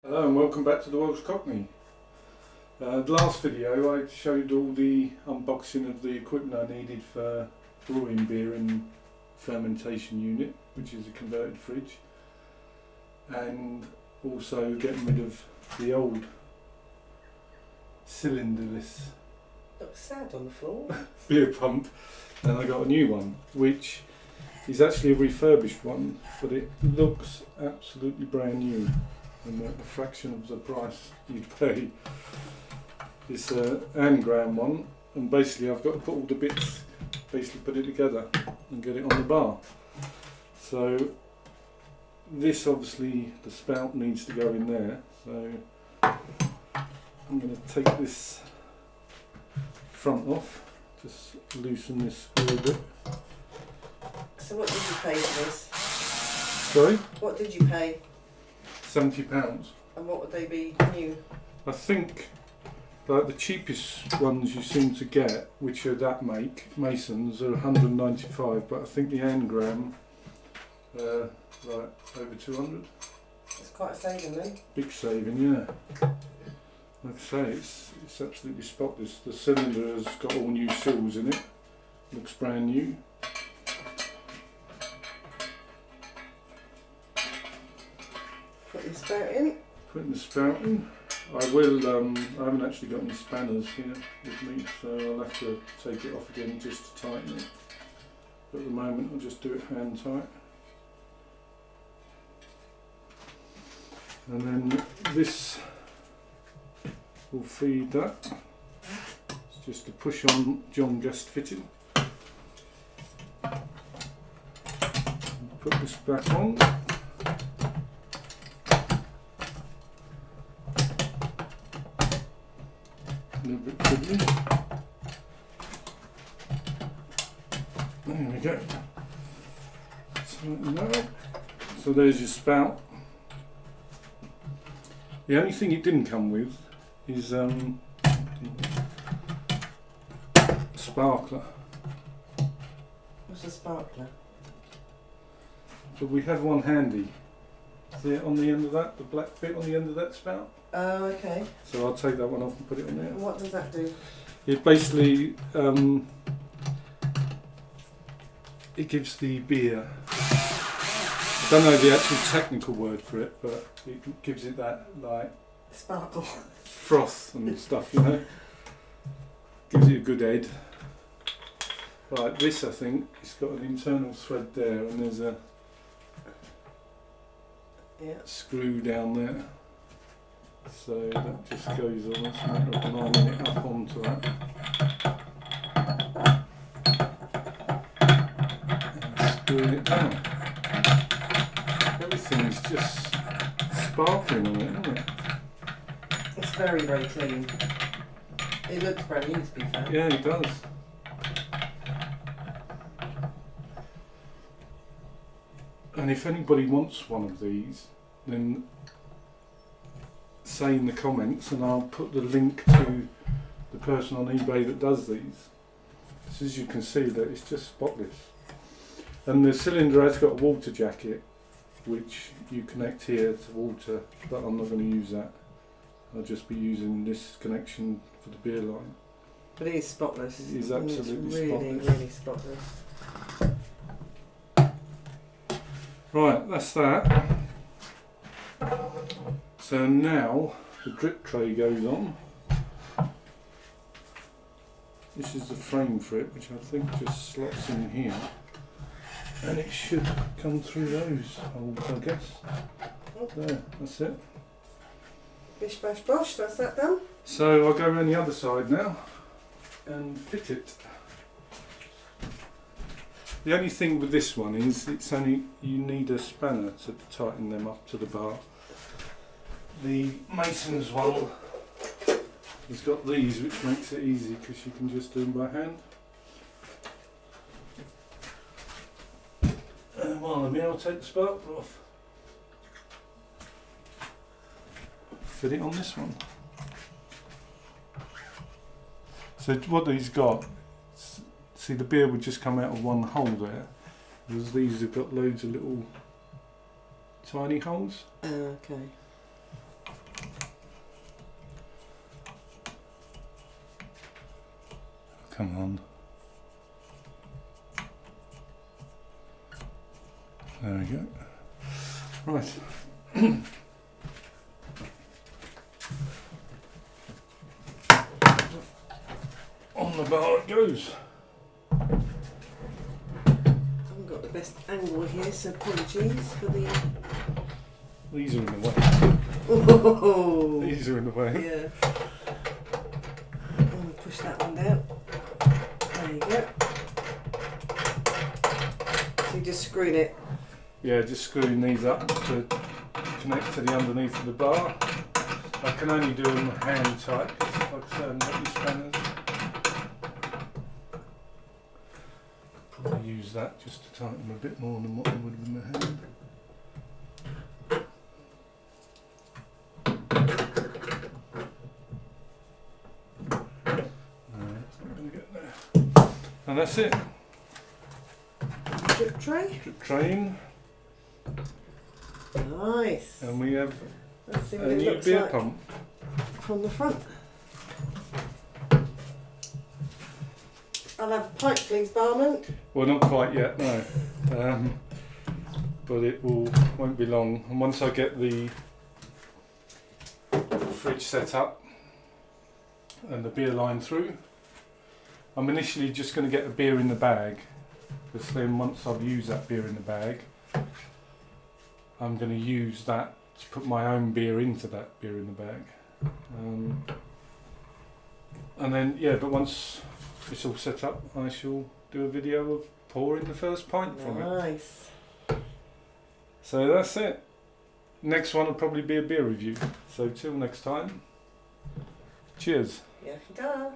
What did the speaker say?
Hello and welcome back to the Welsh Cockney. The last video I showed all the unboxing of the equipment I needed for brewing beer in fermentation unit, which is a converted fridge, and also getting rid of the old cylinderless Looks sad on the floor. beer pump, and I got a new one which is actually a refurbished one, but it looks absolutely brand new and at a fraction of the price you'd pay. It's a anagram one, and basically I've got to put all the bits, basically put it together and get it on the bar. So this, obviously the spout needs to go in there, so I'm going to take this front off, just loosen this screw a bit. So what did you pay for this? Sorry? What did you pay? £70. And what would they be new? I think like the cheapest ones you seem to get, which are that make, Masons, are 195, but I think the anagram like over 200. It's quite a saving then. Big saving, yeah. Like I say, it's absolutely spotless. The cylinder has got all new seals in it. Looks brand new. Put your spout in. Putting the spout in. I will. I haven't actually got any spanners here with me, so I'll have to take it off again just to tighten it. But at the moment, I'll just do it hand tight. And then this will feed that. It's just a push on John Guest fitting. Put this back on. A little bit fiddly. There we go. Tighten that up. So there's your spout. The only thing it didn't come with is a sparkler. What's a sparkler? But we have one handy. See it on the end of that, the black bit on the end of that spout? Oh, okay. So I'll take that one off and put it on there. And what does that do? It basically, it gives the beer, I don't know the actual technical word for it, but it gives it that like Sparkle. froth and stuff, you know. Gives it a good head. Like this, I think, it's got an internal thread there, and there's a screw down there. So that just goes on. It's a matter of lining it up onto that. And screwing it down. Everything's just sparkling on it, isn't it? It's very, very clean. It looks brand new, to be fair. Yeah, it does. And if anybody wants one of these, then say in the comments and I'll put the link to the person on eBay that does these. So as you can see, that it's just spotless. And the cylinder has got a water jacket which you connect here to water, but I'm not going to use that. I'll just be using this connection for the beer line. But it is spotless. It is absolutely it's really, spotless. really spotless. Right, that's that. So now the drip tray goes on. This is the frame for it, which I think just slots in here. And it should come through those holes, I guess. There, that's it. Bish bash bosh, that's that done. So I'll go around the other side now and fit it. The only thing with this one is it's only, you need a spanner to tighten them up to the bar. The Mason's one has got these, which makes it easy because you can just do them by hand. And while I'm here, I'll take the sparkler off. Fit it on this one. So what these got, see the beer would just come out of one hole there, whereas these have got loads of little tiny holes. Okay. Come on. There we go. Right. On the bar it goes. I haven't got the best angle here, so apologies for the... These are in the way. Oh, These are in the way. yeah. I'm going to push that one down. There you go. So you just screwed it. Yeah, just screwing these up to connect to the underneath of the bar. I can only do them hand tight because, like I said, I've got these spanners. Probably use that just to tighten them a bit more than what I would with my hand. No, it's not going to get there. And that's it. Drip tray. Drip train. Nice. And we have Let's see a what it new looks beer like pump. from the front. I'll have a pint, please, barman. Well, not quite yet, no. But it won't be long. And once I get the fridge set up and the beer line through, I'm initially just going to get the beer in the bag. Because then once I've used that beer in the bag, I'm going to use that to put my own beer into that beer in the bag. And then, yeah, but once it's all set up, I shall do a video of pouring the first pint from it. Nice. So that's it. Next one will probably be a beer review. So till next time, cheers. Yeah, ta.